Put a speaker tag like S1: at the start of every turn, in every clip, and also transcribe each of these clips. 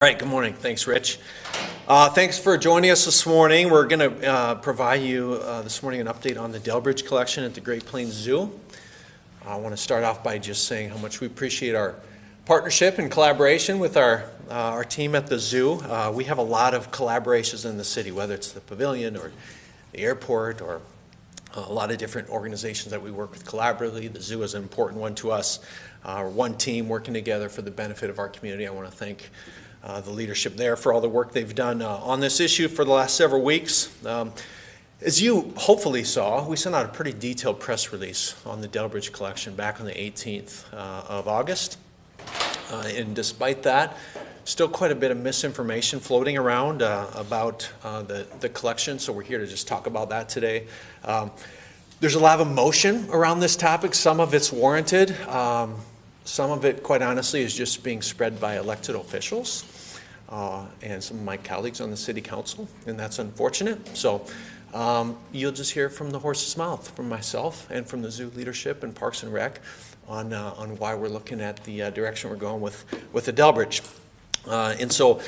S1: All right, good morning. Thanks, Rich. Thanks for joining us this morning. We're going to provide you this morning an update on the Delbridge Collection at the Great Plains Zoo. I want to start off by just saying how much we appreciate our partnership and collaboration with our team at the zoo. We have a lot of collaborations in the city, whether it's the pavilion or the airport or a lot of different organizations that we work with collaboratively. The zoo is an important one to us. One team working together for the benefit of our community. I want to thank the leadership there for all the work they've done on this issue for the last several weeks. As you hopefully saw, we sent out a pretty detailed press release on the Delbridge Collection back on the 18th of August. And despite that, still quite a bit of misinformation floating around about the collection, so we're here to just talk about that today. There's a lot of emotion around this topic. Some of it's warranted. Some of it, quite honestly, is just being spread by elected officials and some of my colleagues on the city council, and that's unfortunate. So you'll just hear from the horse's mouth from myself and from the zoo leadership and Parks and Rec on why we're looking at the direction we're going with the Delbridge. And so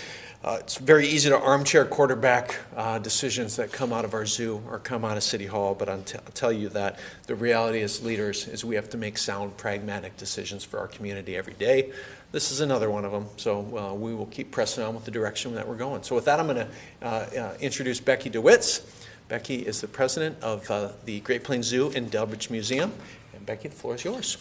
S1: it's very easy to armchair quarterback decisions that come out of our zoo or come out of City Hall, but I'll tell you that the reality as leaders is we have to make sound, pragmatic decisions for our community every day. This is another one of them, so we will keep pressing on with the direction that we're going. So with that, I'm going to introduce Becky DeWitz. Becky is the president of the Great Plains Zoo and Delbridge Museum. And Becky, the floor is yours.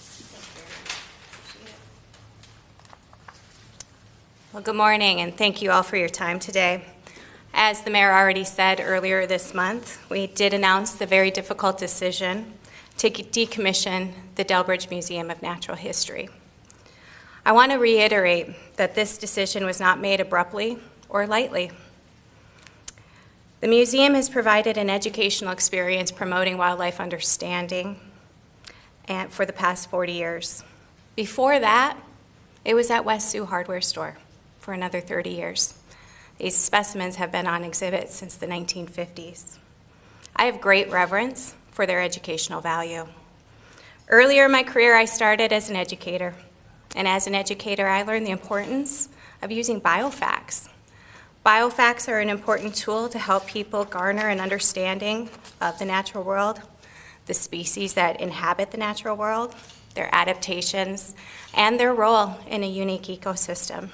S2: Well, good morning, and thank you all for your time today. As the mayor already said earlier this month, we did announce the very difficult decision to decommission the Delbridge Museum of Natural History. I want to reiterate that this decision was not made abruptly or lightly. The museum has provided an educational experience promoting wildlife understanding and for the past 40 years. Before that, it was at West Sioux Hardware Store for another 30 years. These specimens have been on exhibit since the 1950s. I have great reverence for their educational value. Earlier in my career, I started as an educator. And as an educator, I learned the importance of using biofacts. Biofacts are an important tool to help people garner an understanding of the natural world, the species that inhabit the natural world, their adaptations, and their role in a unique ecosystem.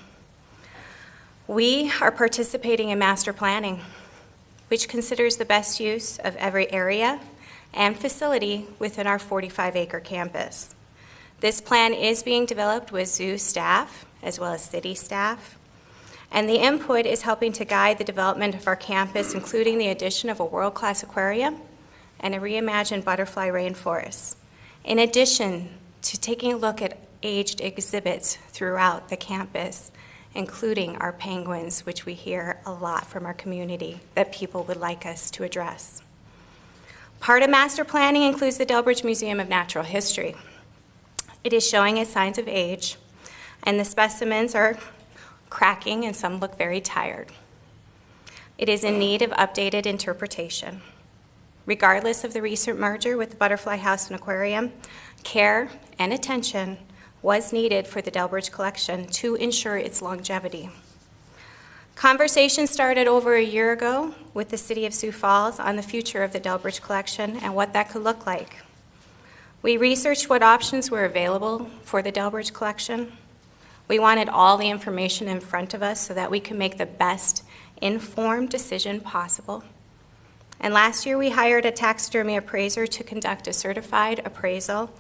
S2: We are participating in master planning, which considers the best use of every area and facility within our 45-acre campus. This plan is being developed with zoo staff as well as city staff, and the input is helping to guide the development of our campus, including the addition of a world-class aquarium and a reimagined butterfly rainforest, in addition to taking a look at aged exhibits throughout the campus, including our penguins, which we hear a lot from our community that people would like us to address. Part of master planning includes the Delbridge Museum of Natural History. It is showing its signs of age, and the specimens are cracking and some look very tired. It is in need of updated interpretation. Regardless of the recent merger with the Butterfly House and Aquarium, care and attention was needed for the Delbridge Collection to ensure its longevity. Conversations started over a year ago with the City of Sioux Falls on the future of the Delbridge Collection and what that could look like. We researched what options were available for the Delbridge Collection. We wanted all the information in front of us so that we could make the best informed decision possible. And last year we hired a taxidermy appraiser to conduct a certified appraisal,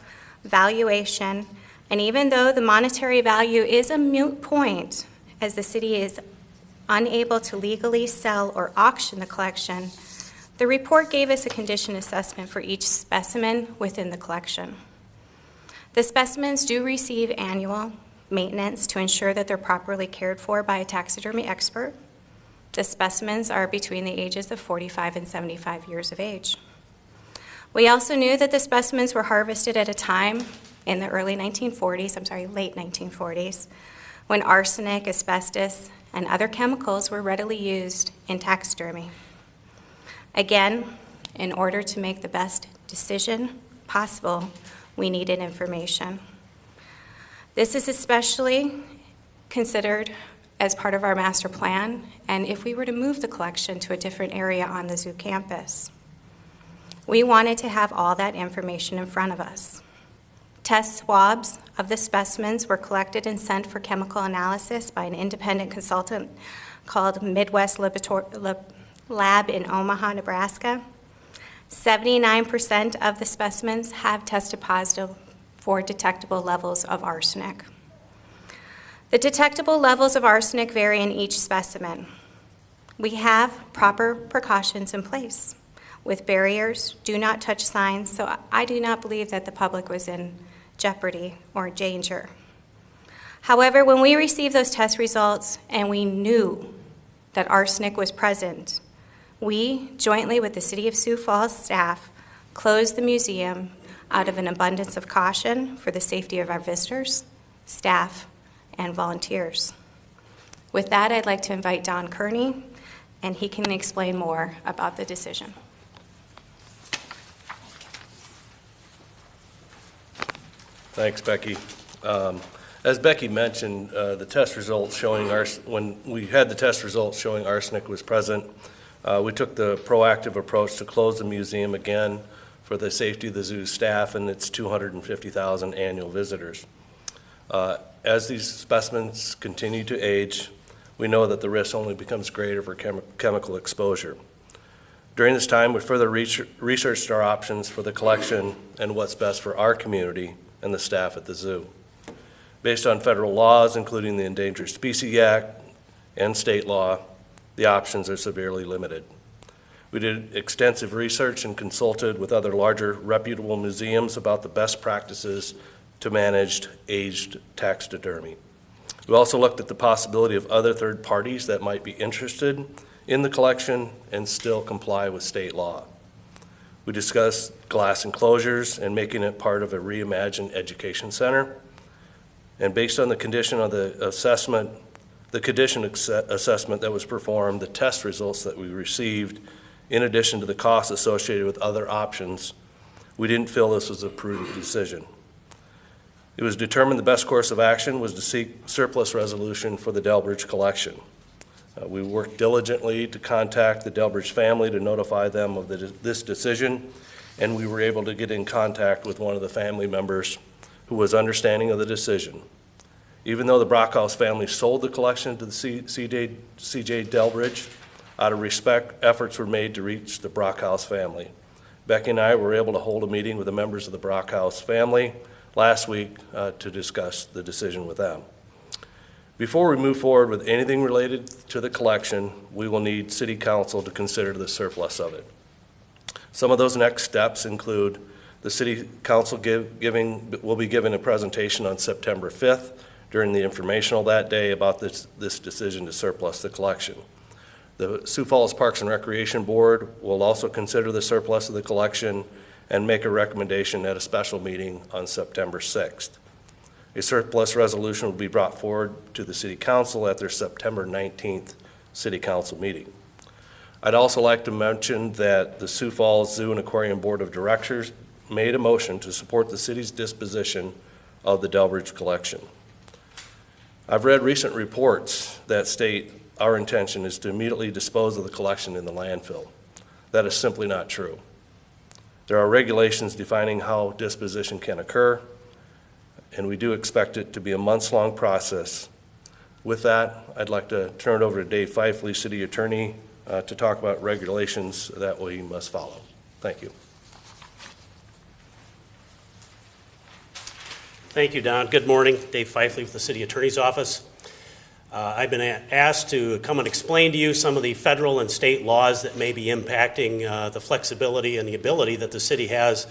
S2: valuation, and even though the monetary value is a moot point, as the city is unable to legally sell or auction the collection, the report gave us a condition assessment for each specimen within the collection. The specimens do receive annual maintenance to ensure that they're properly cared for by a taxidermy expert. The specimens are between the ages of 45 and 75 years of age. We also knew that the specimens were harvested at a time in the late 1940s, when arsenic, asbestos, and other chemicals were readily used in taxidermy. Again, in order to make the best decision possible, we needed information. This is especially considered as part of our master plan, and if we were to move the collection to a different area on the zoo campus. We wanted to have all that information in front of us. Test swabs of the specimens were collected and sent for chemical analysis by an independent consultant called Midwest Lab in Omaha, Nebraska. 79% of the specimens have tested positive for detectable levels of arsenic. The detectable levels of arsenic vary in each specimen. We have proper precautions in place with barriers, do not touch signs, so I do not believe that the public was in jeopardy or danger. However, when we received those test results and we knew that arsenic was present, we, jointly with the City of Sioux Falls staff, closed the museum out of an abundance of caution for the safety of our visitors, staff, and volunteers. With that, I'd like to invite Don Kearney, and he can explain more about the decision.
S3: Thanks, Becky. As Becky mentioned, the test results showing when we had the test results showing arsenic was present, we took the proactive approach to close the museum again for the safety of the zoo staff and its 250,000 annual visitors. As these specimens continue to age, we know that the risk only becomes greater for chemical exposure. During this time, we further researched our options for the collection and what's best for our community and the staff at the zoo. Based on federal laws, including the Endangered Species Act and state law, the options are severely limited. We did extensive research and consulted with other larger reputable museums about the best practices to manage aged taxidermy. We also looked at the possibility of other third parties that might be interested in the collection and still comply with state law. We discussed glass enclosures and making it part of a reimagined education center. And based on the condition of the assessment, the condition assessment that was performed, the test results that we received, in addition to the costs associated with other options, we didn't feel this was a prudent decision. It was determined the best course of action was to seek surplus resolution for the Delbridge collection. We worked diligently to contact the Delbridge family to notify them of this decision, and we were able to get in contact with one of the family members who was understanding of the decision. Even though the Brockhouse family sold the collection to the C.J. Delbridge, out of respect, efforts were made to reach the Brockhouse family. Becky and I were able to hold a meeting with the members of the Brockhouse family last week to discuss the decision with them. Before we move forward with anything related to the collection, we will need City Council to consider the surplus of it. Some of those next steps include the City Council will be given a presentation on September 5th during the informational that day about this decision to surplus the collection. The Sioux Falls Parks and Recreation Board will also consider the surplus of the collection and make a recommendation at a special meeting on September 6th. A surplus resolution will be brought forward to the City Council at their September 19th City Council meeting. I'd also like to mention that the Sioux Falls Zoo and Aquarium Board of Directors made a motion to support the city's disposition of the Delbridge collection. I've read recent reports that state our intention is to immediately dispose of the collection in the landfill. That is simply not true. There are regulations defining how disposition can occur, and we do expect it to be a months-long process. With that, I'd like to turn it over to Dave Fifely, City Attorney, to talk about regulations that we must follow. Thank you.
S4: Thank you, Don. Good morning. Dave Fifely with the City Attorney's Office. I've been asked to come and explain to you some of the federal and state laws that may be impacting the flexibility and the ability that the city has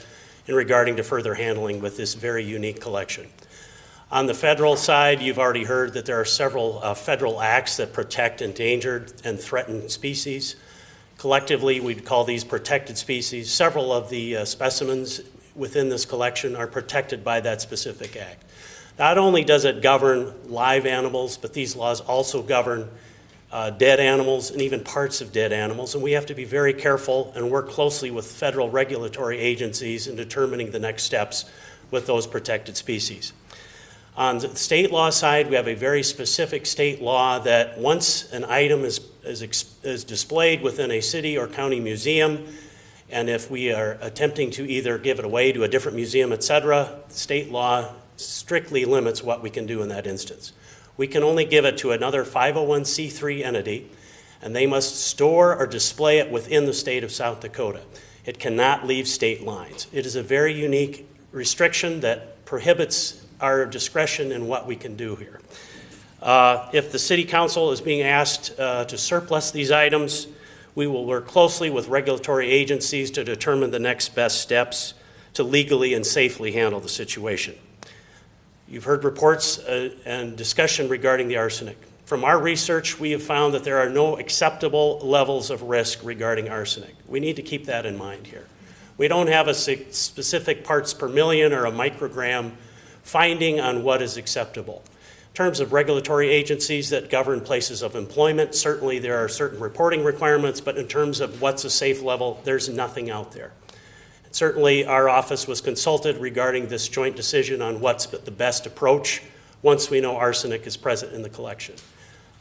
S4: in regarding to further handling with this very unique collection. On the federal side, you've already heard that there are several federal acts that protect endangered and threatened species. Collectively, we'd call these protected species. Several of the specimens within this collection are protected by that specific act. Not only does it govern live animals, but these laws also govern dead animals and even parts of dead animals, and we have to be very careful and work closely with federal regulatory agencies in determining the next steps with those protected species. On the state law side, we have a very specific state law that once an item is displayed within a city or county museum, and if we are attempting to either give it away to a different museum, et cetera, state law strictly limits what we can do in that instance. We can only give it to another 501c3 entity, and they must store or display it within the state of South Dakota. It cannot leave state lines. It is a very unique restriction that prohibits our discretion in what we can do here. If the city council is being asked to surplus these items, we will work closely with regulatory agencies to determine the next best steps to legally and safely handle the situation. You've heard reports and discussion regarding the arsenic. From our research, we have found that there are no acceptable levels of risk regarding arsenic. We need to keep that in mind here. We don't have a specific parts per million or a microgram finding on what is acceptable. In terms of regulatory agencies that govern places of employment, certainly there are certain reporting requirements, but in terms of what's a safe level, there's nothing out there. Certainly, our office was consulted regarding this joint decision on what's the best approach once we know arsenic is present in the collection.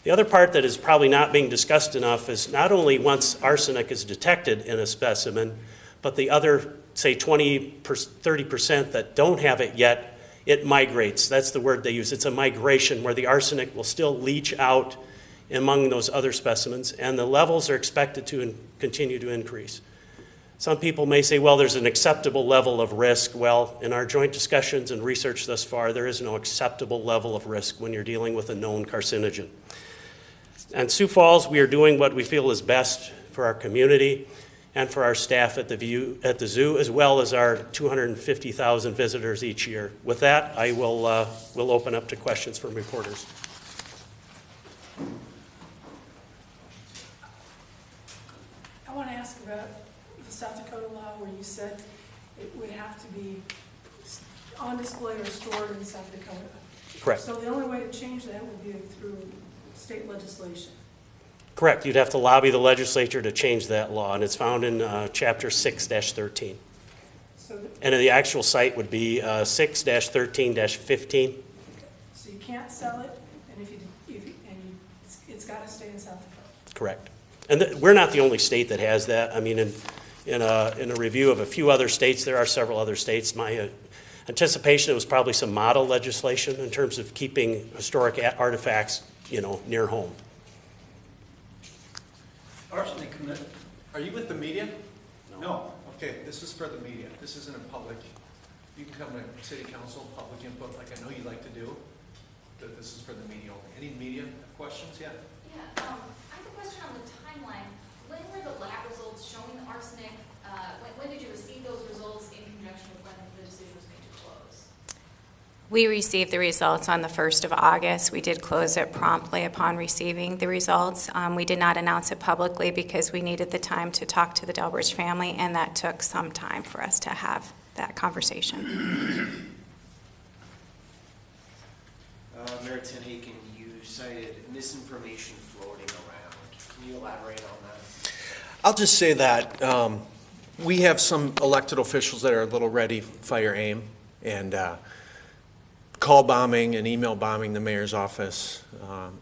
S4: The other part that is probably not being discussed enough is not only once arsenic is detected in a specimen, but the other, say, 30% that don't have it yet, it migrates. That's the word they use. It's a migration where the arsenic will still leach out among those other specimens, and the levels are expected to continue to increase. Some people may say, well, there's an acceptable level of risk. Well, in our joint discussions and research thus far, there is no acceptable level of risk when you're dealing with a known carcinogen. And Sioux Falls, we are doing what we feel is best for our community and for our staff at the zoo, as well as our 250,000 visitors each year. With that, I will open up to questions from reporters.
S5: I want to ask about the South Dakota law where you said it would have to be on display or stored in South Dakota.
S4: Correct.
S5: So the only way to change that would be through state legislation.
S4: Correct. You'd have to lobby the legislature to change that law, and it's found in Chapter 6-13.
S5: So,
S4: And the actual site would be 6-13-15.
S5: so you can't sell it, and it's got to stay in South Dakota.
S4: Correct. And we're not the only state that has that. I mean, in a review of a few other states, there are several other states. My anticipation, it was probably some model legislation in terms of keeping historic artifacts, near home.
S1: Arsenic, are you with the media? No. Okay, this is for the media. This isn't a public. You can come to city council, public input, like I know you like to do. But this is for the media only. Any media questions? Yeah.
S6: Yeah, I have a question on the timeline. When were the lab results showing the arsenic? When did you receive those results in conjunction with when the decision was made to close?
S2: We received the results on the 1st of August. We did close it promptly upon receiving the results. We did not announce it publicly because we needed the time to talk to the Delbridge family, and that took some time for us to have that conversation.
S7: Mayor Tenhaken, you cited misinformation floating around. Can you elaborate on that?
S1: I'll just say that we have some elected officials that are a little ready, fire, aim, and call bombing and email bombing the mayor's office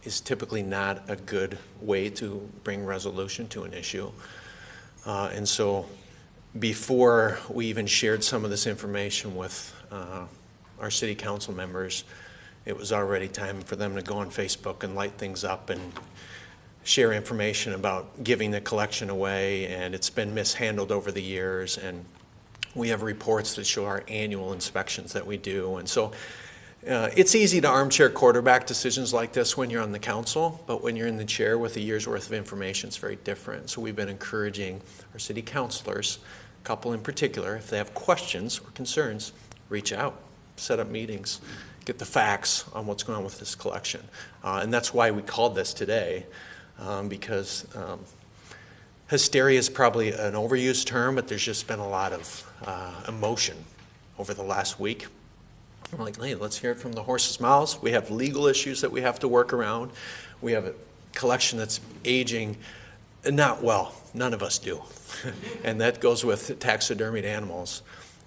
S1: is typically not a good way to bring resolution to an issue. And so before we even shared some of this information with our city council members, it was already time for them to go on Facebook and light things up and share information about giving the collection away, and it's been mishandled over the years, and we have reports that show our annual inspections that we do. And so it's easy to armchair quarterback decisions like this when you're on the council, but when you're in the chair with a year's worth of information, it's very different. So we've been encouraging our city councilors, a couple in particular, if they have questions or concerns, reach out, set up meetings, get the facts on what's going on with this collection. And that's why we called this today, because hysteria is probably an overused term, but there's just been a lot of emotion over the last week. We're like, hey, let's hear it from the horse's mouths. We have legal issues that we have to work around. We have a collection that's aging not well. None of us do. And that goes with taxidermied animals.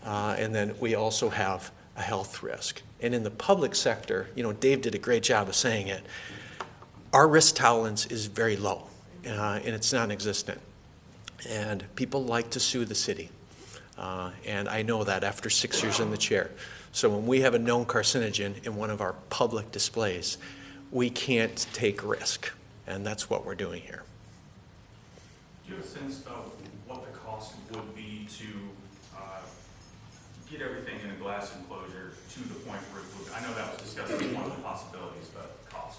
S1: And then we also have a health risk. And in the public sector, Dave did a great job of saying it, our risk tolerance is very low, and it's non-existent. And people like to sue the city. And I know that after 6 years in the chair. So when we have a known carcinogen in one of our public displays, we can't take risk. And that's what we're doing here.
S8: Do you have a sense of what the cost would be to get everything in a glass enclosure to the point where it would, I know that was discussed as one of the possibilities, but cost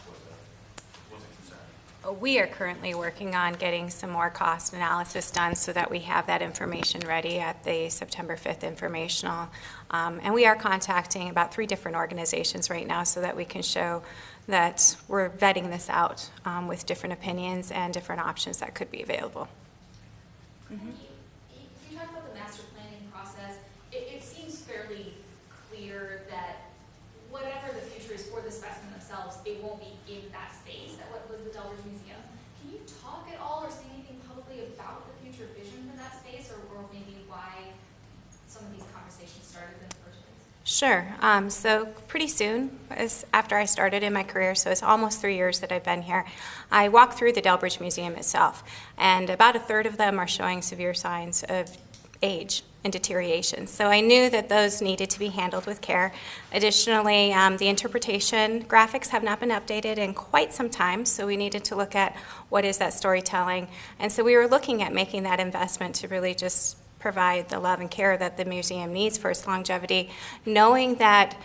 S8: was a concern.
S2: We are currently working on getting some more cost analysis done so that we have that information ready at the September 5th informational. And we are contacting about 3 different organizations right now so that we can show that we're vetting this out with different opinions and different options that could be available.
S6: If you talk about the master planning process, it seems fairly clear that whatever the future is for the specimen themselves, it won't be in that space at what was the Delbridge Museum. Can you talk at all or say anything publicly about the future vision for that space, or maybe why some of these conversations started in the first place?
S2: Sure. So pretty soon, after I started in my career, so it's almost 3 years that I've been here, I walked through the Delbridge Museum itself, and about a third of them are showing severe signs of age and deterioration. So I knew that those needed to be handled with care. Additionally, the interpretation graphics have not been updated in quite some time, so we needed to look at what is that storytelling. And so we were looking at making that investment to really just provide the love and care that the museum needs for its longevity, knowing that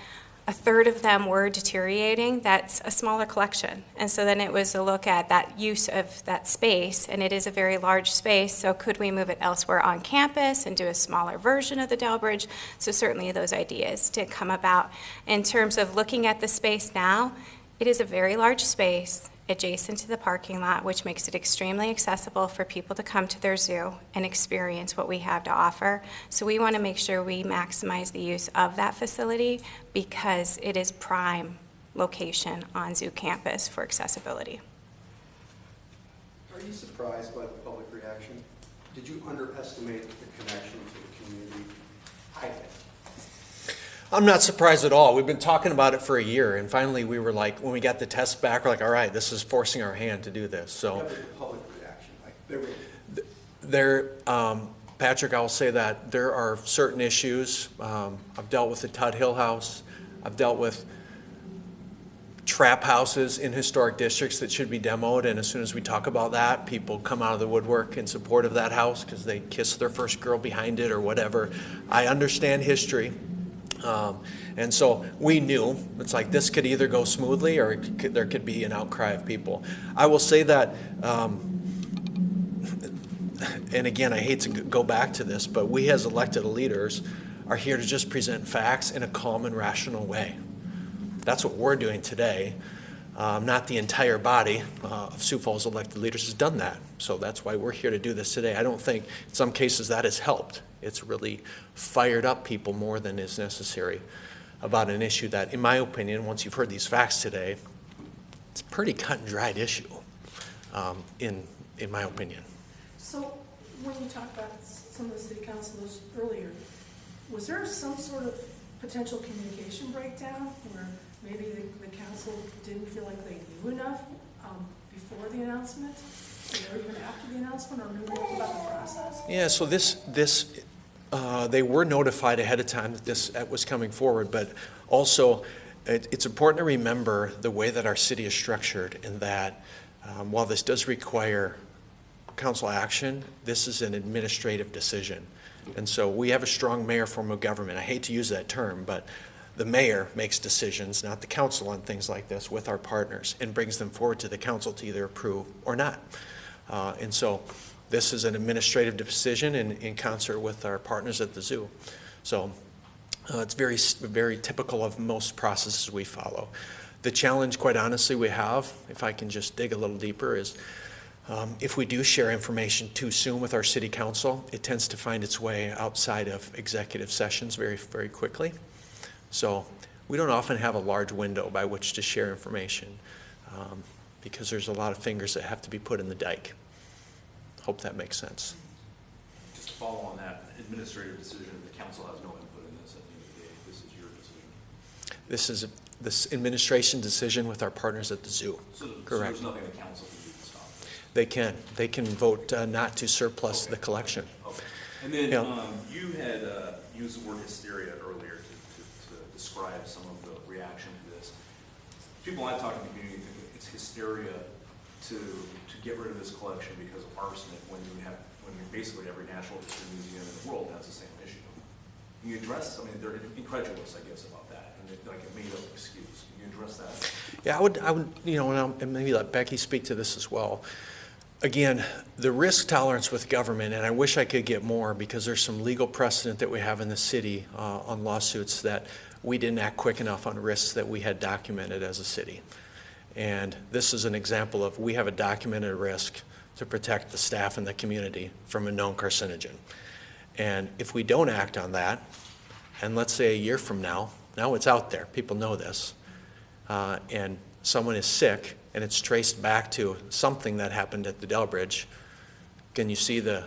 S2: a third of them were deteriorating. That's a smaller collection. And so then it was a look at that use of that space, and it is a very large space, so could we move it elsewhere on campus and do a smaller version of the Delbridge? So certainly those ideas did come about. In terms of looking at the space now, it is a very large space adjacent to the parking lot, which makes it extremely accessible for people to come to their zoo and experience what we have to offer. So we want to make sure we maximize the use of that facility because it is prime location on zoo campus for accessibility.
S9: Are you surprised by the public reaction? Did you underestimate the connection to the community? I think.
S1: I'm not surprised at all. We've been talking about it for a year, and finally we were like, when we got the tests back, we're like, all right, this is forcing our hand to do this. So
S9: What was the public reaction like?
S1: Patrick, I'll say that there are certain issues. I've dealt with the Tutt Hill House. I've dealt with trap houses in historic districts that should be demoed, and as soon as we talk about that, people come out of the woodwork in support of that house because they kissed their first girl behind it or whatever. I understand history. And so we knew it's like this could either go smoothly or there could be an outcry of people. I will say that, and again, I hate to go back to this, but we as elected leaders are here to just present facts in a calm and rational way. That's what we're doing today. Not the entire body of Sioux Falls elected leaders has done that. So that's why we're here to do this today. I don't think in some cases that has helped. It's really fired up people more than is necessary about an issue that, in my opinion, once you've heard these facts today, it's a pretty cut and dried issue, in my opinion.
S5: So when you talked about some of the city councilors earlier, was there some sort of potential communication breakdown where maybe the council didn't feel like they knew enough before the announcement, or even after the announcement, or knew more about the process?
S1: Yeah, so they were notified ahead of time that this was coming forward, but also it's important to remember the way that our city is structured, and that while this does require council action, this is an administrative decision. And so we have a strong mayor form of government. I hate to use that term, but the mayor makes decisions, not the council, on things like this with our partners and brings them forward to the council to either approve or not. And so this is an administrative decision in concert with our partners at the zoo. So it's very, very typical of most processes we follow. The challenge, quite honestly, we have, if I can just dig a little deeper, is if we do share information too soon with our city council, it tends to find its way outside of executive sessions very, very quickly. So we don't often have a large window by which to share information because there's a lot of fingers that have to be put in the dike. Hope that makes sense.
S8: Just to follow on that administrative decision, the council has no input in this at the end of the day. This is your decision.
S1: This is this administration decision with our partners at the zoo.
S8: So
S1: Correct.
S8: there's nothing the council can do to stop this?
S1: They can vote not to surplus the collection.
S8: Okay. And then,
S1: Yeah.
S8: you had used the word hysteria earlier to describe some of the reaction to this. People I've talked to in the community think it's hysteria to get rid of this collection because of arsenic when basically every natural history museum in the world has the same issue. Can you address, I mean, they're incredulous, I guess, about that, and it's like a made-up excuse. Can you address that?
S1: Yeah, I would, and maybe let Becky speak to this as well. Again, the risk tolerance with government, and I wish I could get more because there's some legal precedent that we have in the city on lawsuits that we didn't act quick enough on risks that we had documented as a city. And this is an example of we have a documented risk to protect the staff and the community from a known carcinogen. And if we don't act on that, and let's say a year from now it's out there, people know this, and someone is sick and it's traced back to something that happened at the Delbridge, can you see the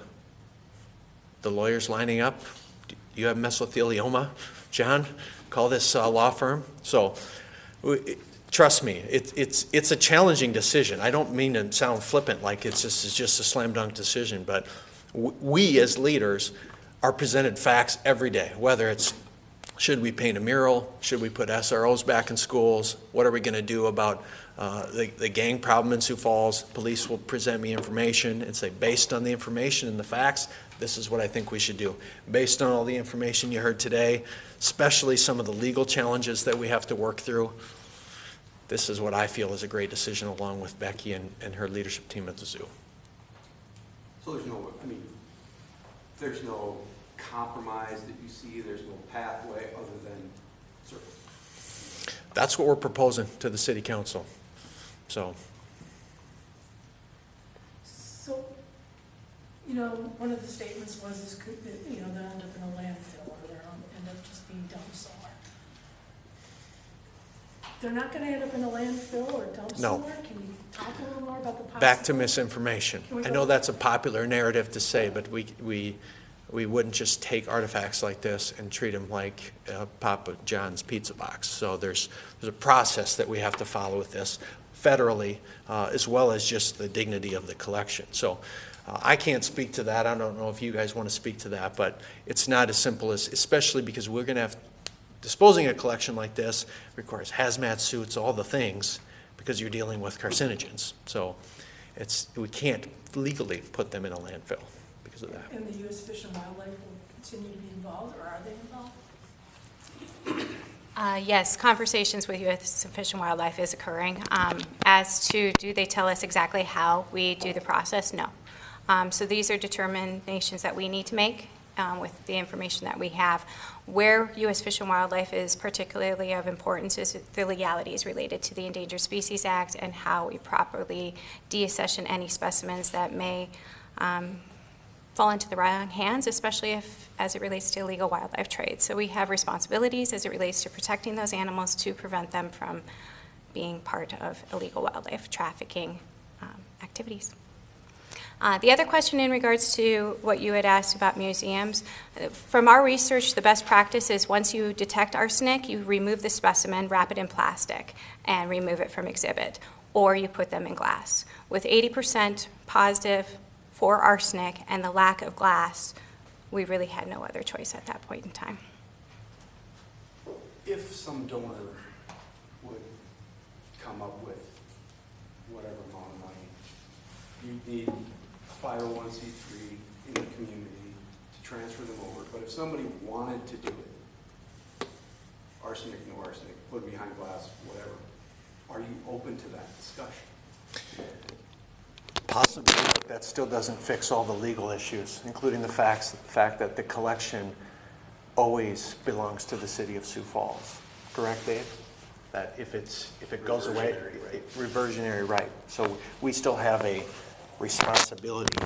S1: lawyers lining up? Do you have mesothelioma? John, call this law firm. So trust me, it's a challenging decision. I don't mean to sound flippant like it's just a slam dunk decision, but we as leaders are presented facts every day, whether it's should we paint a mural, should we put SROs back in schools, what are we going to do about the gang problem in Sioux Falls. Police will present me information and say, based on the information and the facts, this is what I think we should do. Based on all the information you heard today, especially some of the legal challenges that we have to work through, this is what I feel is a great decision along with Becky and her leadership team at the zoo.
S9: So there's no compromise that you see, there's no pathway other than circle.
S1: That's what we're proposing to the city council. So,
S5: one of the statements was this could, they'll end up in a landfill or they'll end up just being dumped somewhere. They're not gonna end up in a landfill or dumped
S1: No.
S5: somewhere? Can you talk a little more about the possibility?
S1: back to misinformation.
S5: Can we
S1: I
S5: go-
S1: know that's a popular narrative to say, but we wouldn't just take artifacts like this and treat them like Papa John's pizza box. So there's a process that we have to follow with this federally, as well as just the dignity of the collection. So I can't speak to that. I don't know if you guys want to speak to that, but it's not as simple as, especially because we're going to have, disposing a collection like this requires hazmat suits, all the things, because you're dealing with carcinogens. So we can't legally put them in a landfill because of that.
S5: And the U.S. Fish and Wildlife will continue to be involved, or are they involved?
S2: Yes, conversations with U.S. Fish and Wildlife is occurring. As to, do they tell us exactly how we do the process? No. So these are determinations that we need to make with the information that we have. Where U.S. Fish and Wildlife is particularly of importance is the legalities related to the Endangered Species Act and how we properly deaccession any specimens that may fall into the wrong hands, especially as it relates to illegal wildlife trade. So we have responsibilities as it relates to protecting those animals to prevent them from being part of illegal wildlife trafficking activities. The other question in regards to what you had asked about museums, from our research, the best practice is once you detect arsenic, you remove the specimen, wrap it in plastic, and remove it from exhibit, or you put them in glass. With 80% positive for arsenic and the lack of glass, we really had no other choice at that point in time.
S9: If some donor would come up with whatever amount of money, you'd need a 501c3 in the community to transfer them over. But if somebody wanted to do it, arsenic, no arsenic, put it behind glass, whatever, are you open to that discussion?
S1: Possibly, but that still doesn't fix all the legal issues, including the fact that the collection always belongs to the city of Sioux Falls. Correct, Dave? That if it goes away, reversionary right. So we still have a responsibility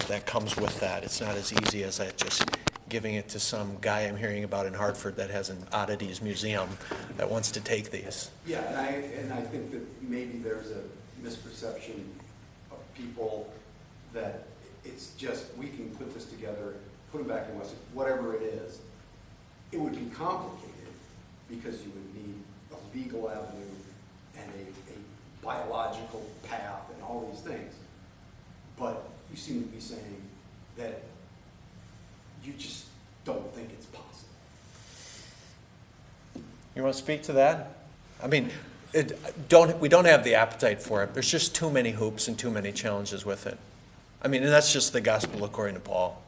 S1: that comes with that. It's not as easy as just giving it to some guy I'm hearing about in Hartford that has an oddities museum that wants to take these.
S9: Yeah, and I think that maybe there's a misperception of people that it's just, we can put this together, put them back in West, whatever it is. It would be complicated, because you would need a legal avenue and a biological path and all these things. But you seem to be saying that you just don't think it's possible.
S1: You want to speak to that? I mean, we don't have the appetite for it. There's just too many hoops and too many challenges with it. I mean, and that's just the gospel according to Paul.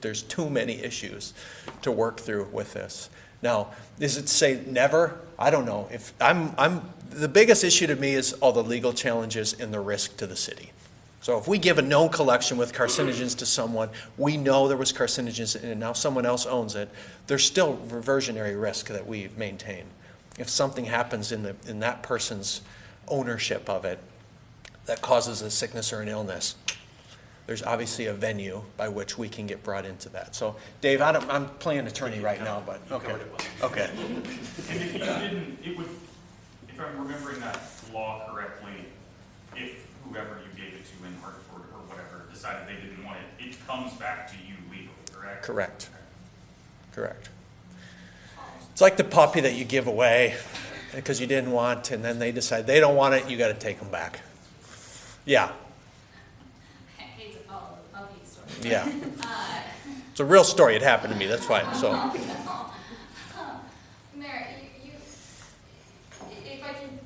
S1: There's too many issues to work through with this. Now, does it say never? I don't know. If the biggest issue to me is all the legal challenges and the risk to the city. So if we give a known collection with carcinogens to someone, we know there was carcinogens and now someone else owns it, there's still reversionary risk that we maintain. If something happens in that person's ownership of it that causes a sickness or an illness, there's obviously a venue by which we can get brought into that. So, Dave, I'm playing attorney right now, but okay. Okay.
S10: And if you didn't, it would, if I'm remembering that law correctly, if whoever you gave it to in Hartford or whatever decided they didn't want it, it comes back to you legally, correct?
S1: Correct. Correct. It's like the puppy that you give away because you didn't want, and then they decide they don't want it, you got to take them back. Yeah.
S6: I hate to follow the puppy story.
S1: Yeah. It's a real story. It happened to me. That's fine. So.
S6: Mayor, if I can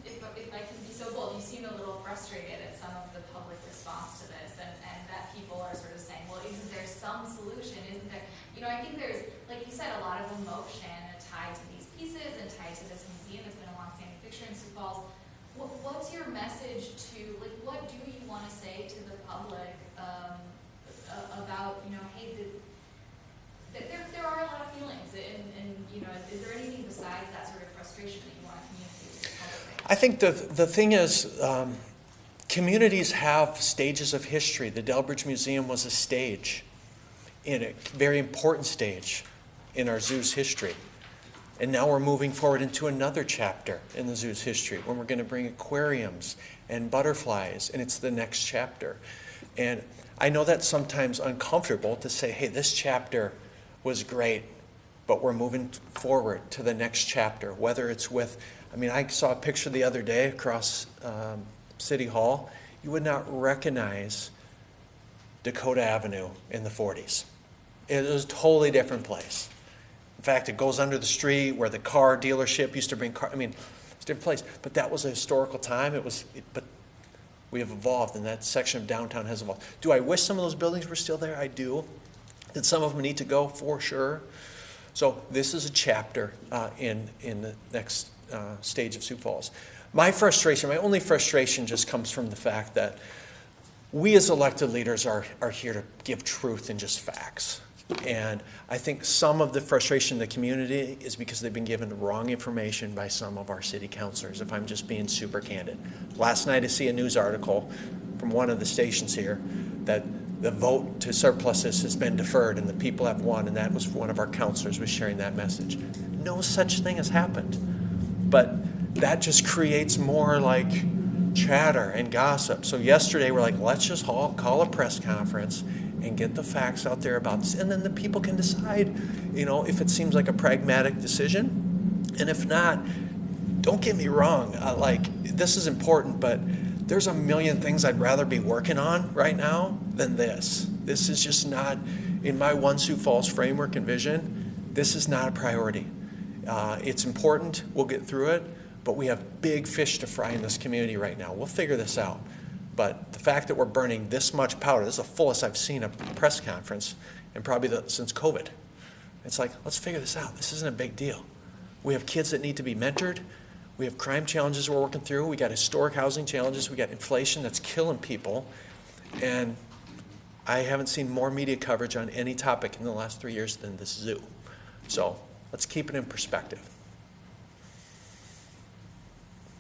S6: be so bold, you seem a little frustrated at some of the public response to this, and that people are sort of saying, well, isn't there some solution? Isn't there? You know, I think there's, like you said, a lot of emotion tied to these pieces and tied to this museum. It's been a long-standing fixture in Sioux Falls. What's your message to, like, what do you want to say to the public about, you know, hey, there are a lot of feelings, and you know, is there anything besides that sort of frustration that you want to communicate to the public?
S1: I think the thing is, communities have stages of history. The Delbridge Museum was a stage, in a very important stage in our zoo's history. And now we're moving forward into another chapter in the zoo's history when we're going to bring aquariums and butterflies, and it's the next chapter. And I know that's sometimes uncomfortable to say, hey, this chapter was great, but we're moving forward to the next chapter, whether it's with, I mean, I saw a picture the other day across City Hall. You would not recognize Dakota Avenue in the 40s. It was a totally different place. In fact, it goes under the street where the car dealership used to bring cars. I mean, it's a different place. But that was a historical time. But we have evolved, and that section of downtown has evolved. Do I wish some of those buildings were still there? I do. Did some of them need to go? For sure. So this is a chapter in the next stage of Sioux Falls. My frustration, my only frustration just comes from the fact that we as elected leaders are here to give truth and just facts. And I think some of the frustration in the community is because they've been given the wrong information by some of our city councilors, if I'm just being super candid. Last night I see a news article from one of the stations here that the vote to surplus this has been deferred and the people have won, and that was one of our councilors was sharing that message. No such thing has happened. But that just creates more like chatter and gossip. So yesterday we're like, let's just call a press conference and get the facts out there about this, and then the people can decide, you know, if it seems like a pragmatic decision. And if not, don't get me wrong, like, this is important, but there's a million things I'd rather be working on right now than this. This is just not, in my One Sioux Falls framework and vision, this is not a priority. It's important, we'll get through it, but we have big fish to fry in this community right now. We'll figure this out. But the fact that we're burning this much powder, this is the fullest I've seen a press conference, and probably since COVID. It's like, let's figure this out. This isn't a big deal. We have kids that need to be mentored. We have crime challenges we're working through. We got historic housing challenges. We got inflation that's killing people. And I haven't seen more media coverage on any topic in the last 3 years than this zoo. So let's keep it in perspective.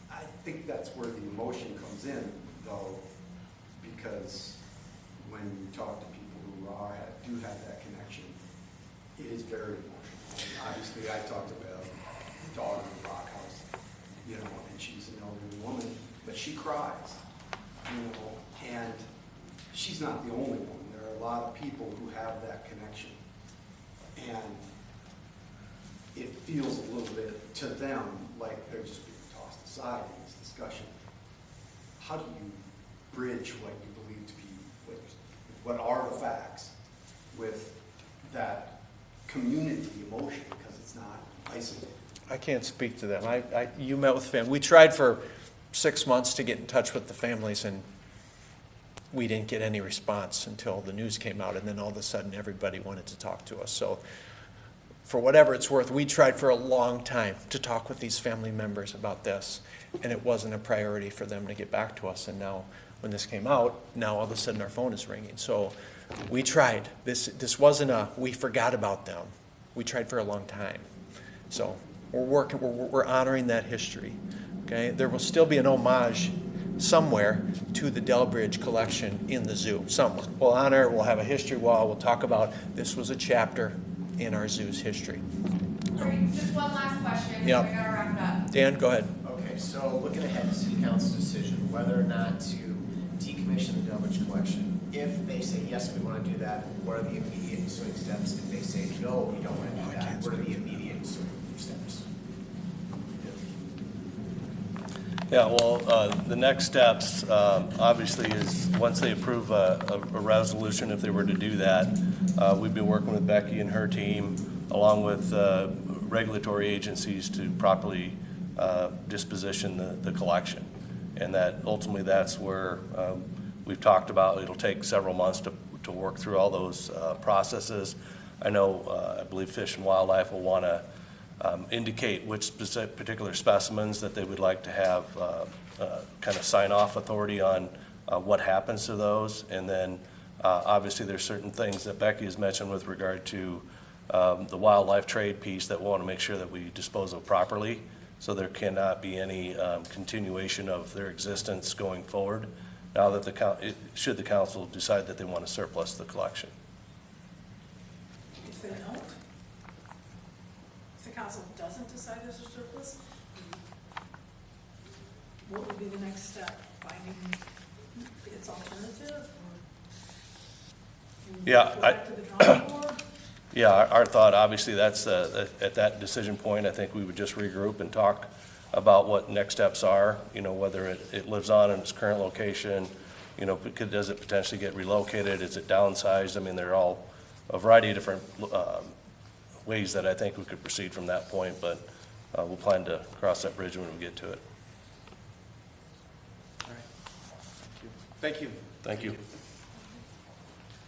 S9: I think that's where the emotion comes in, though, because when you talk to people who do have that connection, it is very emotional. I mean, obviously, I talked about the dog in the rock house, you know, and she's an elderly woman, but she cries, you know, and she's not the only one. There are a lot of people who have that connection. And it feels a little bit to them like they're just being tossed aside in this discussion. How do you bridge what you believe to be, what are the facts with that community emotion, because it's not isolated?
S1: I can't speak to them. You met with families. We tried for 6 months to get in touch with the families, and we didn't get any response until the news came out, and then all of a sudden everybody wanted to talk to us. So for whatever it's worth, we tried for a long time to talk with these family members about this, and it wasn't a priority for them to get back to us. And now when this came out, now all of a sudden our phone is ringing. So we tried. This wasn't we forgot about them. We tried for a long time. So we're honoring that history. Okay, there will still be an homage somewhere to the Delbridge collection in the zoo, somewhere. We'll honor it, we'll have a history wall, we'll talk about this was a chapter in our zoo's history.
S11: Great, just one last question,
S1: Yep.
S11: we gotta wrap it up.
S1: Dan, go ahead.
S7: Okay, so looking ahead to city council's decision, whether or not to decommission the Delbridge collection, if they say, yes, we want to do that, what are the immediate ensuing steps? If they say, no, we don't want to do that, what are the immediate ensuing steps?
S3: Yeah, well, the next steps, obviously, is once they approve a resolution, if they were to do that, we've been working with Becky and her team, along with regulatory agencies, to properly disposition the collection. And that ultimately, that's where we've talked about, it'll take several months to work through all those processes. I know, I believe Fish and Wildlife will want to indicate which particular specimens that they would like to have kind of sign-off authority on what happens to those. And then obviously there's certain things that Becky has mentioned with regard to the wildlife trade piece that we want to make sure that we dispose of properly, so there cannot be any continuation of their existence going forward now that should the council decide that they want to surplus the collection.
S5: If they don't? If the council doesn't decide there's a surplus, what would be the next step? Finding its alternative, or?
S3: Yeah,
S5: Go back to the drawing board?
S3: Yeah, our thought, obviously, that's at that decision point, I think we would just regroup and talk about what next steps are, whether it lives on in its current location, does it potentially get relocated, is it downsized? I mean, there are all a variety of different ways that I think we could proceed from that point, but we'll plan to cross that bridge when we get to it.
S1: All right. Thank you.
S3: Thank you.